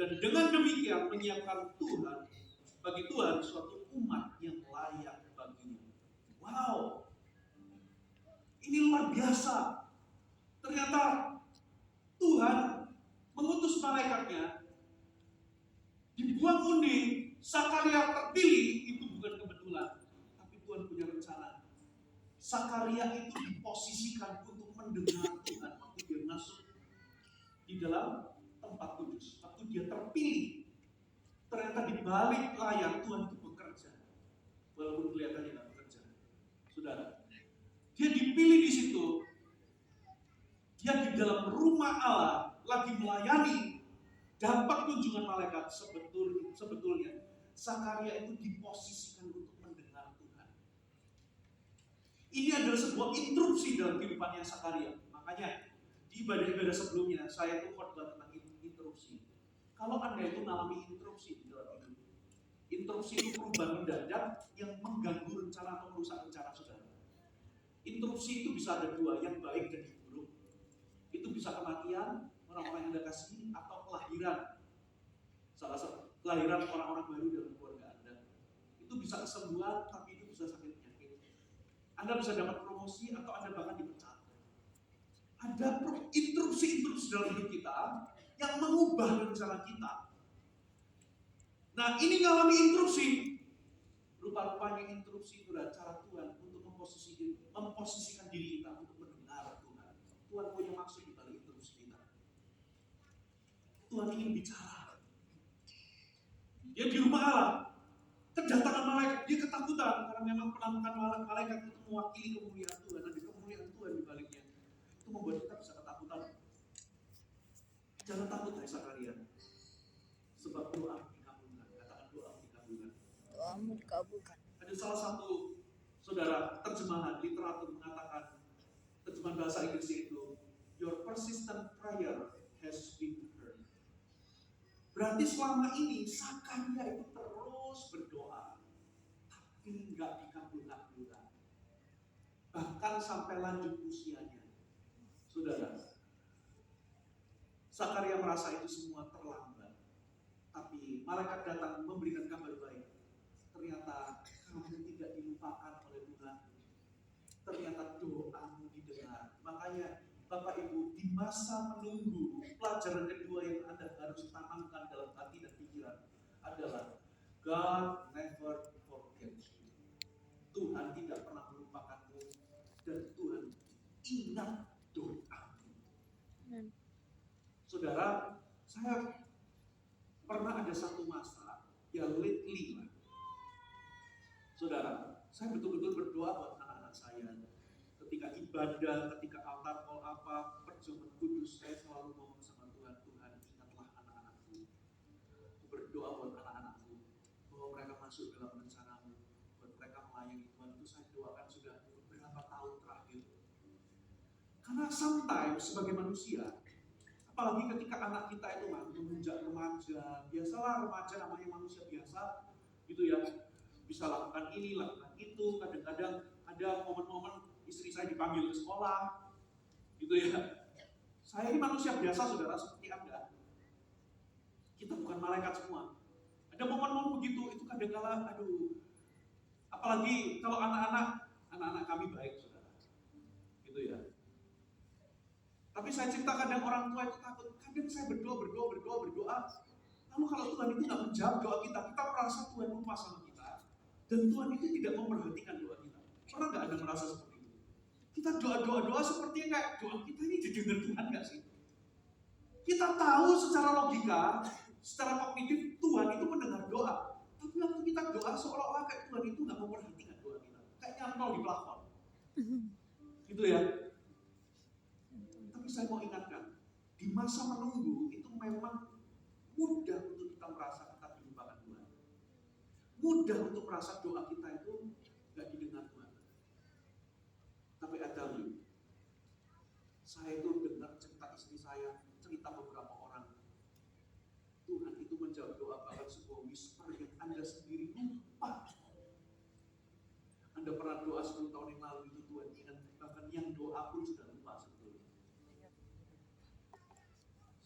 Dan dengan demikian menyiapkan Tuhan bagi Tuhan suatu umat yang layak baginya. Wow, ini luar biasa. Ternyata Tuhan mengutus malaikatnya, dibuang undi, Sakaria terpilih, itu bukan kebetulan, tapi Tuhan punya rencana. Sakaria itu diposisikan untuk mendengar Tuhan waktu dia masuk di dalam tempat kudus. Waktu dia terpilih, ternyata di balik layar Tuhan itu bekerja. Walaupun kelihatannya tidak bekerja. Saudara, dia dipilih di situ. Dia di dalam rumah Allah lagi melayani, dapat kunjungan malaikat. Sebetulnya Sakaria itu diposisikan untuk mendengar Tuhan. Ini adalah sebuah interupsi dalam kehidupannya Sakaria. Makanya di ibadah-ibadah sebelumnya saya itu khotbah tentang interupsi. Kalau Anda itu mengalami interupsi di dalam hidup, interupsi itu perubahan mendadak yang mengganggu rencana atau merusak rencana saudara. Interupsi itu bisa ada dua, yang baik dan yang buruk. Itu bisa kematian orang-orang yang Anda kasih atau kelahiran. Salah satu kelahiran orang-orang baru dalam keluarga Anda. Itu bisa kesembuhan, tapi itu bisa sakit penyakit. Anda bisa dapat promosi atau Anda bahkan dipecat. Ada interupsi-interupsi dalam hidup kita yang mengubah rencana kita. Nah, ini ngalami interupsi. Rupa-rupanya interupsi itu adalah cara Tuhan untuk memposisikan diri kita untuk mendengar Tuhan. Tuhan punya maksud di balik interupsi kita. Tuhan ingin bicara. Dia di rumah Allah, kedatangan malaikat, dia ketakutan karena memang penampakan malaikat itu mewakili kemuliaan Tuhan. Ada kemuliaan Tuhan di baliknya. Itu membuat kita bisa ketakutan. Jangan takut, hai Sakaria, sebab doa dikabulkan. Katakan doa dikabulkan. Doamu dikabulkan. Ada salah satu saudara terjemahan literatur mengatakan, terjemahan bahasa Inggris itu, your persistent prayer has been heard. Berarti selama ini Sakaria itu terus berdoa, tapi nggak dikabul-kabulkan. Bahkan sampai lanjut usianya. Saudara, Sakaria merasa itu semua terlambat. Tapi malaikat datang memberikan kabar baik. Ternyata kamu tidak dilupakan oleh Tuhan. Ternyata doamu didengar. Makanya Bapak Ibu, di masa menunggu, pelajaran kedua yang Anda harus tanamkan dalam hati dan pikiran adalah God never forgets you. Tuhan tidak pernah melupakanmu dan Tuhan ingat doamu. Saudara, saya pernah ada satu masa, ya lately lah. Saudara, saya betul-betul berdoa buat anak-anak saya. Ketika ibadah, ketika altar call apa, perjamuan kudus, saya selalu ngomong sama Tuhan, Tuhan ingatlah anak-anakku. Aku berdoa buat anak-anakku, bahwa mereka masuk dalam rencanamu, buat mereka melayani Tuhan. Itu saya doakan sudah beberapa tahun terakhir. Karena sometimes sebagai manusia, apalagi ketika anak kita itu menginjak remaja, biasalah remaja namanya manusia biasa, gitu ya, bisa lakukan ini, lakukan itu. Kadang-kadang ada momen-momen istri saya dipanggil ke sekolah, gitu ya. Saya ini manusia biasa, saudara, seperti Anda. Kita bukan malaikat semua. Ada momen-momen begitu, itu kadang-kala, aduh. Apalagi kalau anak-anak kami baik, saudara, gitu ya. Tapi saya cerita kadang orang tua itu takut. Kadang saya berdoa. Lalu kalau Tuhan itu tidak menjawab doa kita, kita merasa Tuhan lupa sama kita. Dan Tuhan itu tidak memperhatikan doa kita. Pernah nggak Anda merasa seperti itu? Kita doa sepertinya kayak doa kita ini didengar Tuhan nggak sih? Kita tahu secara logika, secara kognitif Tuhan itu mendengar doa. Tapi waktu kita doa seolah-olah kayak Tuhan itu nggak memperhatikan doa kita. Kayak nyantol di plafon. Gitu ya. Tapi saya mau ingatkan, di masa menunggu itu memang mudah untuk kita merasa kita dilupakan Tuhan. Mudah untuk merasa doa kita itu nggak didengar Tuhan. Tapi I tell you, saya itu dengar cerita istri saya, cerita beberapa orang. Tuhan itu menjawab doa bahkan sebuah whisper yang Anda sendiri lupa. Anda pernah doa 10 tahun yang lalu itu Tuhan ingat, bahkan yang doa pun sudah lupa sebetulnya.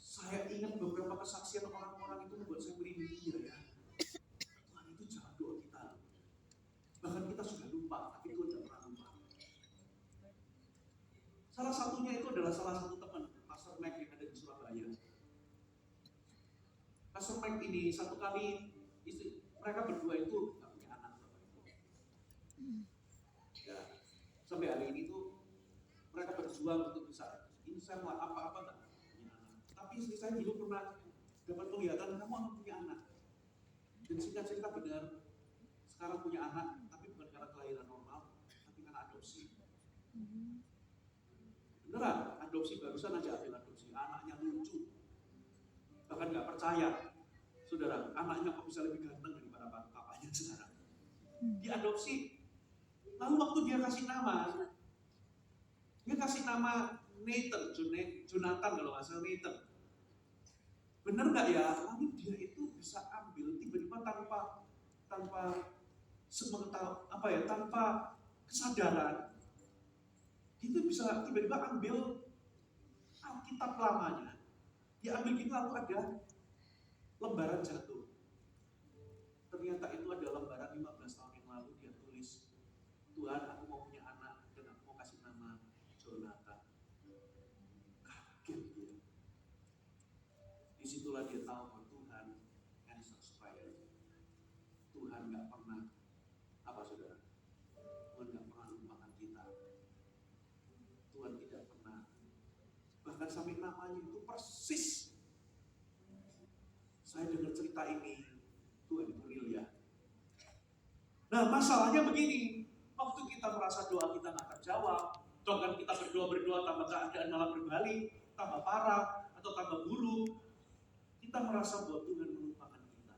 Saya ingat beberapa kesaksian orang-orang itu adalah salah satu teman Pastor Mike yang ada di Surabaya. Pastor Mike ini satu kali mereka berdua itu nggak punya anak. Ya, sampai hari ini tuh mereka berjuang untuk bisa ini saya mau apa-apa nggak punya anak. Tapi istri saya dulu pernah dapat penglihatan kamu akan punya anak. Dan singkat cerita benar, sekarang punya anak, tapi bukan karena kelahiran normal, tapi karena adopsi. Beneran, adopsi barusan aja ambil adopsi, anaknya lucu, bahkan nggak percaya, saudara, anaknya kok bisa lebih ganteng daripada bapaknya sekarang. Diadopsi, lalu waktu dia kasih nama Nathan, Jonathan kalau nggak salah Nathan. Bener nggak ya? Lalu dia itu bisa ambil tiba-tiba tanpa kesadaran, itu bisa tiba-tiba ambil Alkitab lamanya, dia ambil gitu lalu ada lembaran jatuh. Ternyata itu ada lembaran 15 tahun yang lalu dia tulis, Tuhan aku mau punya anak dan aku mau kasih nama Jonathan. Kaget dia. Disitulah dia tahu bahwa Tuhan answers prayer. Tuhan gak pernah, apa saudara? Tuhan gak pernah lupakan kita. Tuhan tidak pernah, bahkan sampai namanya itu persis. Saya dengar cerita ini, Tuhan itu real ya. Nah masalahnya begini, waktu kita merasa doa kita gak terjawab, bahkan kita berdoa tambah keadaan malah berbalik, tambah parah atau tambah buruk, kita merasa bahwa Tuhan melupakan kita.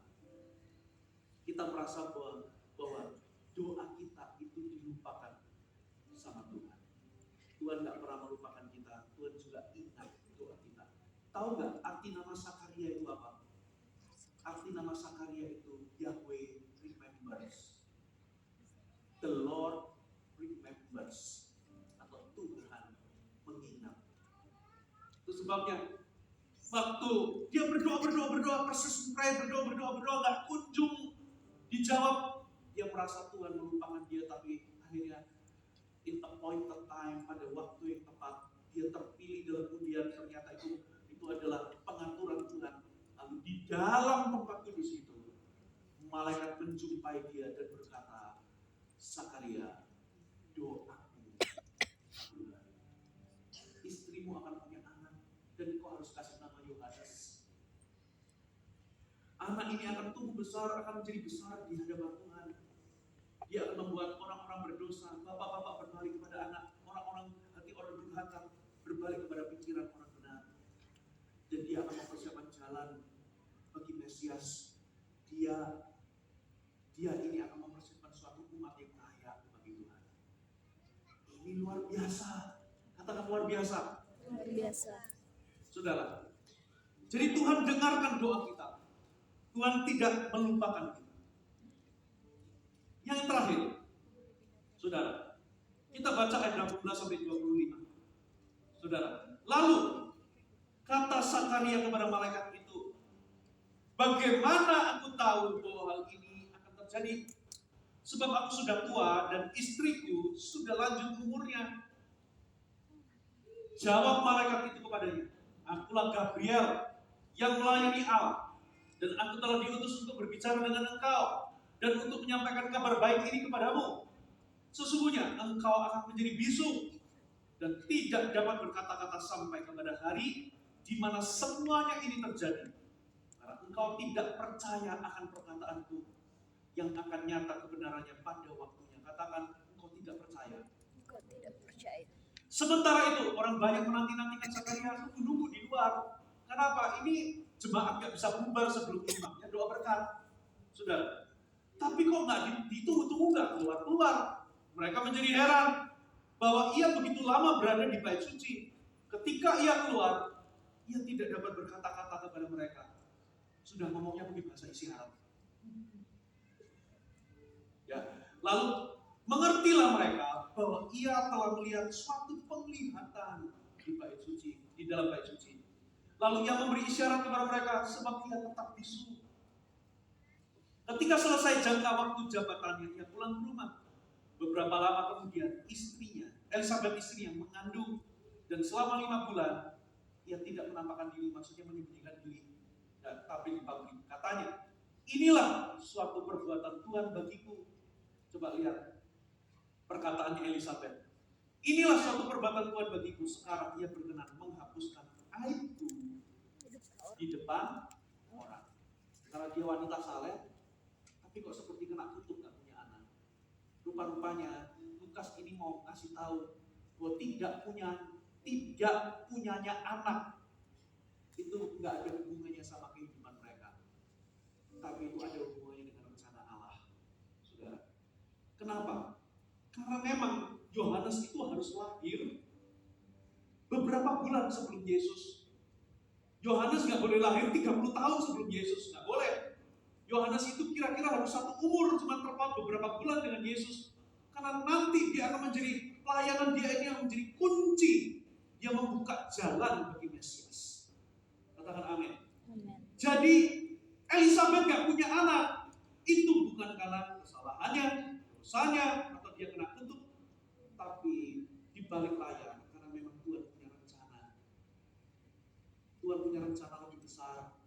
Kita merasa bahwa doa kita itu dilupakan sama Tuhan. Tuhan gak pernah melupakan kita, Tuhan juga ingat doa kita. Tahu gak arti nama Sakaria itu apa? Arti nama Sakaria itu Yahweh remembers. The Lord remembers. Atau Tuhan mengingat. Itu sebabnya waktu dia berdoa, persis berdoa, gak kunjung dijawab. Dia merasa Tuhan melupakan dia, tapi akhirnya in appointed time, pada waktu yang tepat, dia terpilih dalam undian. Ternyata itu adalah pengaturan Tuhan. Lalu di dalam tempat kudus itu, malaikat menjumpai dia dan berkata, Sakaria, doaku, istrimu akan punya anak dan kau harus kasih nama Yohanes. Anak ini akan tumbuh besar, akan menjadi besar di hadapan Tuhan. Dia akan membuat orang-orang berdosa, bapak-bapak berbalik kepada anak, orang-orang hati orang durhaka berbalik kepada pikiran orang benar. Dan dia akan mempersiapkan jalan bagi Mesias. Dia ini akan mempersiapkan suatu umat yang layak bagi Tuhan. Ini luar biasa. Katakan luar biasa. Luar biasa. Saudara, jadi Tuhan dengarkan doa kita. Tuhan tidak melupakan kita. Yang terakhir, saudara, kita baca ayat 12 sampai 25. Saudara, lalu kata Sakaria kepada malaikat itu, bagaimana aku tahu bahwa hal ini akan terjadi? Sebab aku sudah tua dan istriku sudah lanjut umurnya. Jawab malaikat itu kepadanya, akulah Gabriel yang melayani Allah, dan aku telah diutus untuk berbicara dengan engkau dan untuk menyampaikan kabar baik ini kepadamu. Sesungguhnya engkau akan menjadi bisu dan tidak dapat berkata-kata sampai kepada hari di mana semuanya ini terjadi. Karena engkau tidak percaya akan perkataanku yang akan nyata kebenarannya pada waktunya. Katakan, engkau tidak percaya. Engkau tidak percaya. Sementara itu orang banyak menanti-nantikan Sakaria, nunggu di luar. Kenapa? Ini jemaat gak bisa bubar sebelum imamnya doa berkat. Sudah. Tapi kok gak ditunggu-tunggu, gak keluar-keluar. Mereka menjadi heran bahwa ia begitu lama berada di bait suci. Ketika ia keluar, ia tidak dapat berkata-kata kepada mereka. Sudah ngomongnya mungkin bahasa isyarat. Ya, lalu mengertilah mereka bahwa ia telah melihat suatu penglihatan di bait suci, di dalam bait suci. Lalu ia memberi isyarat kepada mereka sebab ia tetap bisu. Ketika selesai jangka waktu jabatannya, ia pulang ke rumah. Beberapa lama kemudian istrinya, Elisabeth istrinya mengandung Dan selama 5 bulan, ia tidak menampakkan diri, maksudnya menyembunyikan diri. Dan tapi di pabrik. Katanya, inilah suatu perbuatan Tuhan bagiku. Coba lihat perkataannya Elisabet. Inilah suatu perbuatan Tuhan bagiku. Sekarang ia berkenan menghapuskan aibku di depan orang. Karena dia wanita saleh, tapi kok seperti kena kutuk gak punya anak. Rupa-rupanya Lukas ini mau kasih tahu bahwa tidak punyanya anak itu nggak ada hubungannya sama kehidupan mereka, tapi itu ada hubungannya dengan rencana Allah. Saudara, kenapa? Karena memang Yohanes itu harus lahir beberapa bulan sebelum Yesus. Yohanes nggak boleh lahir 30 tahun sebelum Yesus, nggak boleh. Yohanes itu kira-kira harus satu umur, cuma terpaut beberapa bulan dengan Yesus. Karena nanti dia akan menjadi, pelayanan dia ini yang menjadi kunci yang membuka jalan bagi Mesias. Katakan amin. Jadi Elisabet gak punya anak, itu bukan karena kesalahannya, dosanya, atau dia kena kutuk, tapi di balik layar karena memang Tuhan punya rencana. Tuhan punya rencana lebih besar.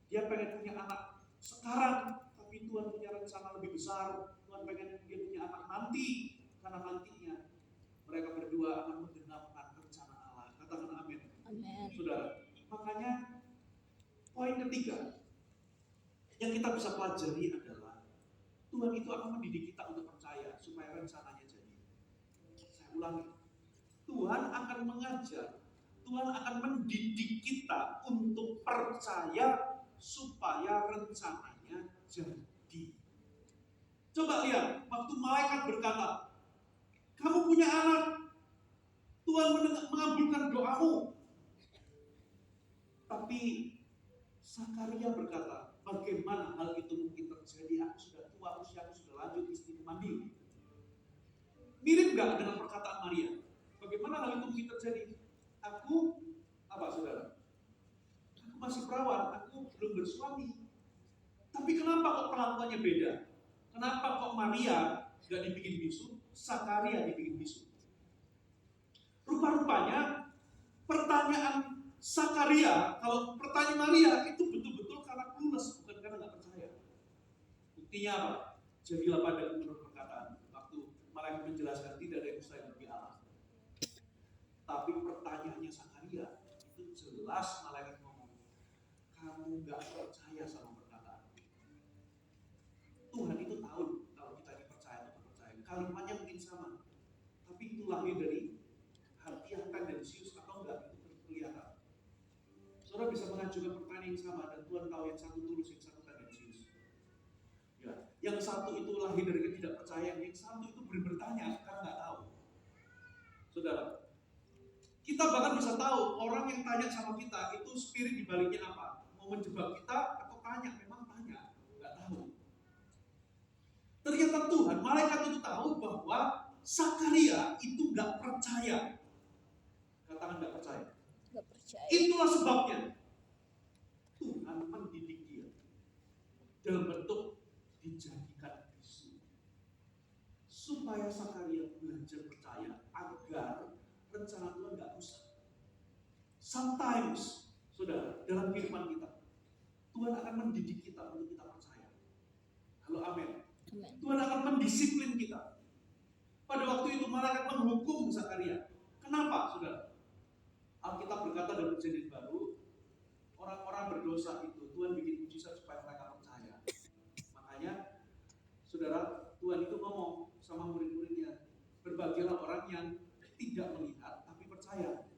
Dia pengen punya anak sekarang, tapi Tuhan punya rencana lebih besar. Tuhan pengen dia punya anak nanti, karena nantinya mereka berdua akan menggenapkan rencana Allah. Katakan amin. Amin. Saudara, makanya poin ketiga yang kita bisa pelajari adalah Tuhan itu akan mendidik kita untuk percaya supaya rencananya jadi. Saya ulangi, Tuhan akan mengajar, Tuhan akan mendidik kita untuk percaya supaya rencananya jadi. Coba lihat, waktu malaikat berkata, kamu punya anak, Tuhan mengabulkan doamu. Tapi Sakaria berkata, bagaimana hal itu mungkin terjadi? Aku sudah tua, usiaku sudah lanjut, istriku mandul. Mirip gak dengan perkataan Maria? Bagaimana hal itu mungkin terjadi? Aku, apa saudara? Aku masih perawan, aku belum bersuami. Tapi kenapa kok perlakuannya beda? Kenapa kok Maria gak dibikin bisu, Sakaria dibikin bisu? Rupa-rupanya pertanyaan Sakaria, kalau pertanyaan Maria itu betul-betul karena clueless, bukan karena gak percaya. Buktinya apa? Jadilah padaku menurut perkataan. Waktu malaikat menjelaskan tidak ada yang mustahil bagi Allah. Tapi pertanyaannya Sakaria itu jelas malaikat ngomong, kamu gak percaya sama perkataan. Tuhan itu tahu kalau kita ini percaya atau tidak percaya. Kalimatnya mungkin sama, tapi itu lahir dari hati yang tendensius atau enggak, itu kelihatan. Saudara bisa mengajukan pertanyaan yang sama dan Tuhan tahu yang satu tulus, yang satu tendensius. Ya, yang satu itu lahir dari ketidakpercayaan, yang satu itu bertanya karena nggak tahu. Saudara, kita bahkan bisa tahu orang yang tanya sama kita itu spirit di baliknya apa, mau menjebak kita atau tanya, memang tanya, nggak tahu. Ternyata Tuhan, malaikat itu tahu bahwa Sakaria itu nggak percaya. Katakan nggak percaya. Gak percaya. Itulah sebabnya Tuhan mendidik dia dalam bentuk dijadikan bisu, supaya Sakaria belajar percaya agar rencana Tuhan nggak rusak. Sometimes, saudara, dalam kehidupan kita, Tuhan akan mendidik kita untuk kita percaya. Halo, amin. Tuhan akan mendisiplin kita. Pada waktu itu malaikat menghukum Sakaria. Kenapa, saudara? Alkitab berkata dalam Perjanjian Baru, orang-orang berdosa itu Tuhan bikin mujizat supaya mereka percaya. Makanya, saudara, Tuhan itu ngomong sama murid-muridnya, berbahagialah orang yang tidak melihat tapi percaya.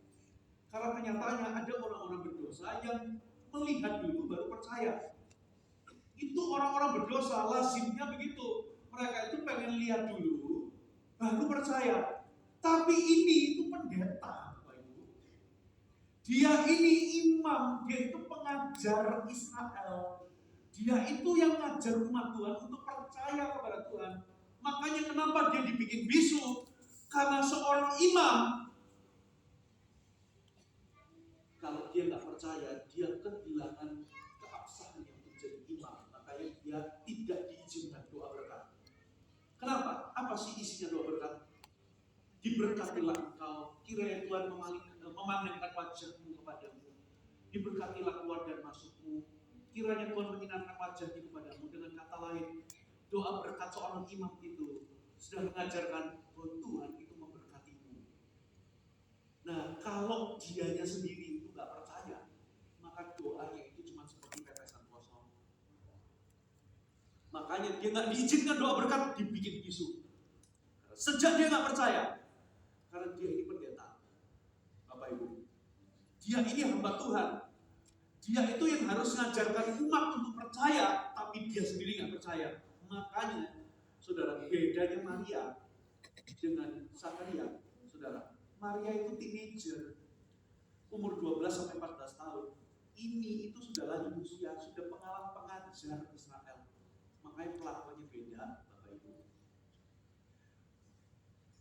Karena kenyataannya ada orang-orang berdosa yang melihat dulu baru percaya. Itu orang-orang berdosa, lazimnya begitu. Mereka itu pengen lihat dulu baru percaya. Tapi ini itu pendeta. Dia ini imam, dia itu pengajar Israel. Dia itu yang ngajar umat Tuhan untuk percaya kepada Tuhan. Makanya kenapa dia dibikin bisu? Karena seorang imam, kalau dia nggak percaya, dia kehilangan keabsahannya untuk jadi imam. Makanya dia tidak diizinkan doa berkat. Kenapa? Apa sih isinya doa berkat? Diberkatilah engkau, kiranya Tuhan memalingkan memandangkan wajah-Mu kepadamu. Diberkatilah keluar dan masukmu. Kiranya Tuhan menyinarkan wajah-Nya kepadamu. Dengan kata lain, doa berkat seorang imam itu sudah mengajarkan bahwa Tuhan itu memberkatimu. Nah, kalau dianya sendiri itu gak percaya, maka doanya itu cuma seperti pepesan kosong. Makanya dia gak diizinkan doa berkat, dibikin bisu. Sejak dia gak percaya, karena dia ini pendeta, Bapak Ibu. Dia ini hamba Tuhan. Dia itu yang harus mengajarkan umat untuk percaya, tapi dia sendiri gak percaya. Makanya, saudara, bedanya Maria dengan Zakaria, saudara. Maria itu teenager, umur 12-14 tahun. Ini itu sudah lanjut usia, sudah pengalaman pengajar Israel. Makanya pelakuannya beda, Bapak Ibu.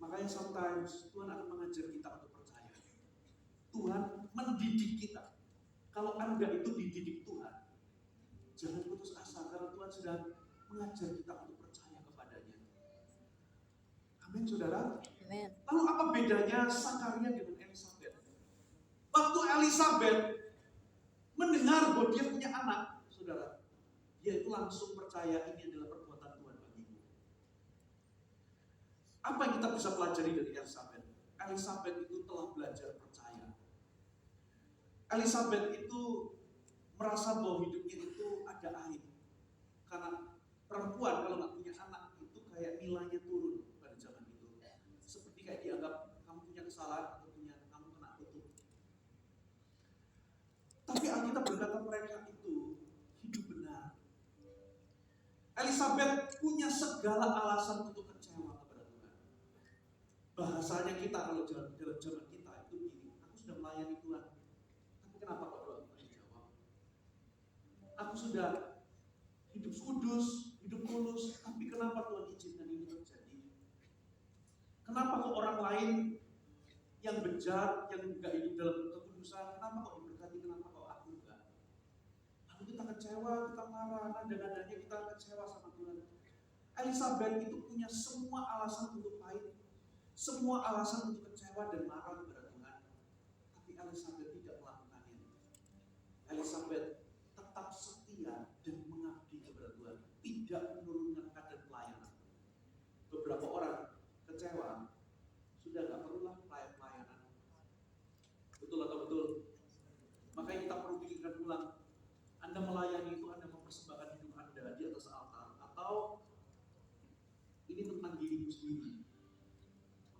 Makanya sometimes Tuhan akan mengajar kita untuk percaya. Tuhan mendidik kita. Kalau Anda itu dididik Tuhan, jangan putus asa karena Tuhan sudah mengajar kita untuk percaya kepadanya. Amin, saudara. Amin. Lalu apa bedanya Zakaria dengan Elisabeth? Waktu Elisabeth mendengar bahwa dia punya anak, saudara, dia itu langsung percaya ini adalah perbuatan Tuhan bagiku. Apa yang kita bisa pelajari dari Elisabeth? Elisabeth itu telah belajar percaya. Elisabeth itu merasa bahwa hidupnya itu ada aib. Karena perempuan kalau nggak punya anak itu kayak nilainya turun pada zaman itu. Seperti kayak dianggap kamu punya kesalahan atau punya kamu kena kutuk. Tapi Alkitab berkata mereka itu hidup benar. Elisabeth punya segala alasan untuk kecewa kepada Tuhan. Bahasanya kita kalau dalam zaman kita itu begini, aku sudah melayani Tuhan, tapi kenapa kok doa tidak dijawab? Aku sudah hidup kudus, hidup tulus, tapi kenapa Tuhan izinkan ini terjadi? Kenapa kok orang lain yang bejat, yang enggak hidup dalam kekudusan, kenapa kok diberkati, kenapa kok aku enggak? Lalu kita kecewa, kita marah, nada-nadanya kita kecewa sama Tuhan. Elisabeth itu punya semua alasan untuk pahit, semua alasan untuk kecewa dan marah kepada Tuhan. Tapi Elisabeth tidak melakukannya. Elisabeth tetap setia dan mengabdi kepada Tuhan, tidak menurunkan kadar pelayanan. Beberapa orang kecewa, sudah nggak perlulah pelayanan. Betul atau betul? Makanya kita perlu pikirkan ulang. Anda melayani itu Anda mempersembahkan hidup Anda di atas altar, atau ini tentang dirimu sendiri.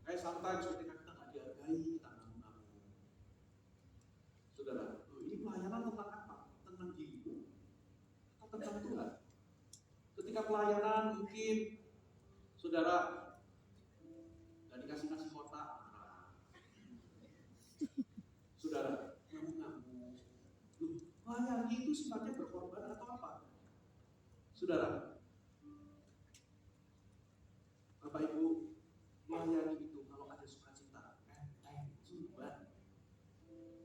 Makanya sometimes ketika kita nggak dihargai, kita nanggung-nanggung. Saudara, ini pelayanan tentang apa? Tentang dirimu atau tentang Tuhan? Ketika pelayanan mungkin saudara nggak dikasih kotak, saudara ngamuk-ngamuk. Melayani itu sifatnya berkorban atau apa? Saudara, Bapak Ibu, melayani itu kalau ada sukacita, enteng, sumban.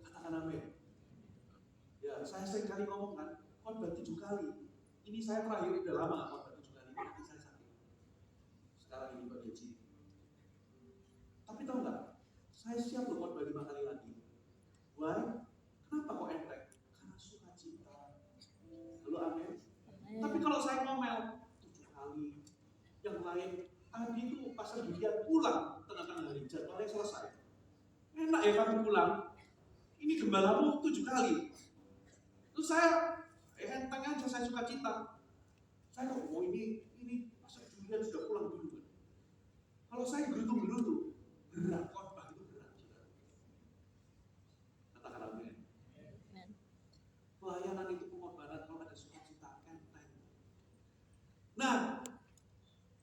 Katakan amin. Ya, saya sering kali ngomong kan, khotbah 7 kali. Ini saya terakhir udah lama khotbah 7 kali, nanti saya sakit. Sekarang ini Pak Gaji. Tapi tahu nggak, saya siap loh khotbah 5 kali lagi. Why? Kenapa kok enteng? Karena sukacita. Lalu amin. Tapi kalau saya ngomel 7 kali, yang lain tadi itu pasal dilihat pulang tengah-tengah hari, jadwalnya selesai. Enak ya kamu pulang. Ini gembalamu 7 kali. Terus saya enteng aja, saya sukacita. Saya kok ini pasal dilihat sudah pulang dulu. Kalau saya gerutu-gerutu, berat khotbah itu berat. Katakan amin. Pelayanan itu pengorbanan kalau ada sukacita, enteng. Nah,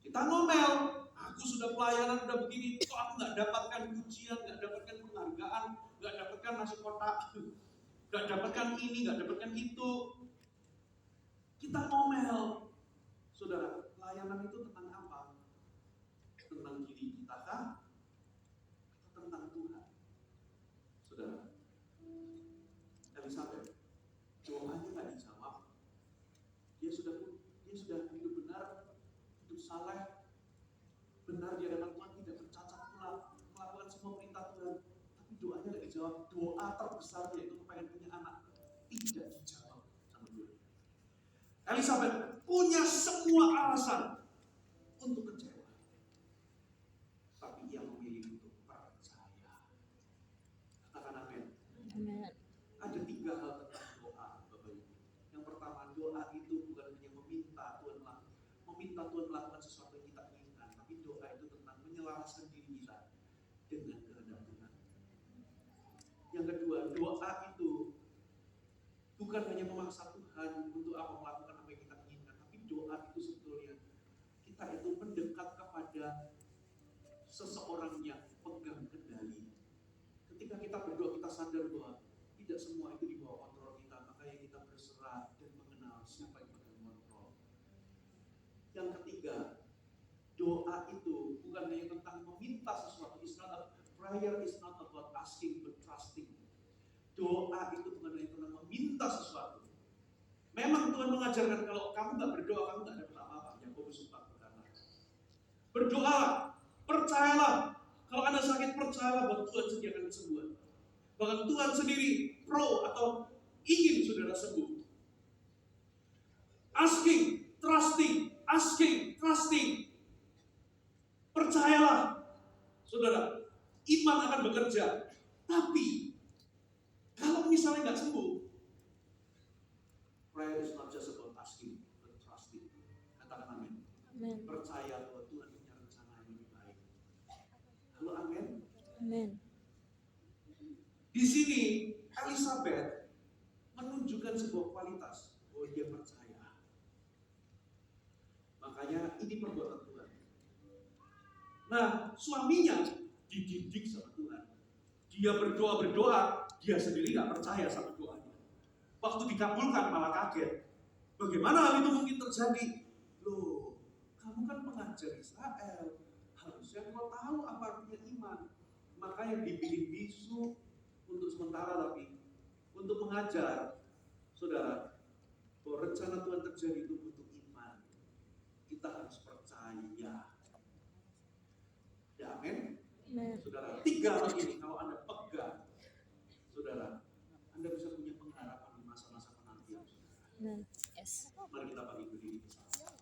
kita ngomel, aku sudah pelayanan udah begini, kok aku nggak dapatkan pujian, nggak dapatkan penghargaan, nggak dapatkan masuk kotak, nggak dapatkan ini, nggak dapatkan itu. Kita ngomel, saudara. Pelayanan itu tentang apa? Tentang diri kita kah? Atau tentang Tuhan? Saudara, Elisabeth, doanya nggak dijawab. Dia sudah hidup benar, hidup saleh, benar di hadapan Tuhan, tidak bercacat pula, melakukan semua perintah Tuhan, tapi doanya nggak dijawab. dijawab, doa terbesarnya itu pengen punya anak, tidak dijawab sama Tuhan. Elizabeth punya semua alasan untuk kecewa, tapi ia memilih untuk percaya. Katakan amin. Amin. Ada 3 hal tentang doa, Bapak Ibu. Yang pertama, doa itu bukan hanya meminta Tuhan melakukan sesuatu yang kita inginkan, tapi doa itu tentang menyelaraskan diri kita dengan kehendak Tuhan. Yang kedua, doa itu bukan hanya memaksa Tuhan untuk melakukan apa yang kita inginkan, tapi doa itu sebetulnya kita itu mendekat kepada seseorang yang pegang kendali. Ketika kita berdoa, kita sadar bahwa tidak semua itu di bawah kontrol kita, makanya kita berserah dan mengenal siapa yang pegang kontrol. Yang ketiga, doa itu bukan hanya tentang meminta sesuatu. Prayer is not about asking but trusting. Doa itu bukan hanya tentang meminta sesuatu. Memang Tuhan mengajarkan kalau kamu nggak berdoa, kamu nggak dapat apa-apa. Yakobus 4 berkata, berdoalah, percayalah. Kalau Anda sakit, percayalah bahwa Tuhan sediakan kesembuhan. Bahkan Tuhan sendiri pro atau ingin saudara sembuh. Asking, trusting. Percayalah, saudara, iman akan bekerja. Tapi kalau misalnya nggak sembuh, prayer is not just about asking, but trusting. Katakan amin. Amin. Percaya bahwa Tuhan punya rencana yang lebih baik. Halo, amin. Amin. Di sini Elizabeth menunjukkan sebuah kualitas bahwa dia percaya. Makanya ini perbuatan Tuhan. Nah, suaminya dididik sama Tuhan. Dia berdoa, dia sendiri nggak percaya sama doanya. Waktu dikabulkan malah kaget. Bagaimana hal itu mungkin terjadi? Loh, kamu kan pengajar Israel. Harusnya kau tahu apa artinya iman. Makanya dibikin bisu untuk sementara, tapi untuk mengajar, saudara, bahwa rencana Tuhan terjadi itu butuh iman. Kita harus percaya. Ya, amin. Saudara, 3 hal ini kalau Anda pegang, saudara, Anda bisa punya pengharapan di masa-masa penantian. Yes. Mari kita bagi berdiri bersama.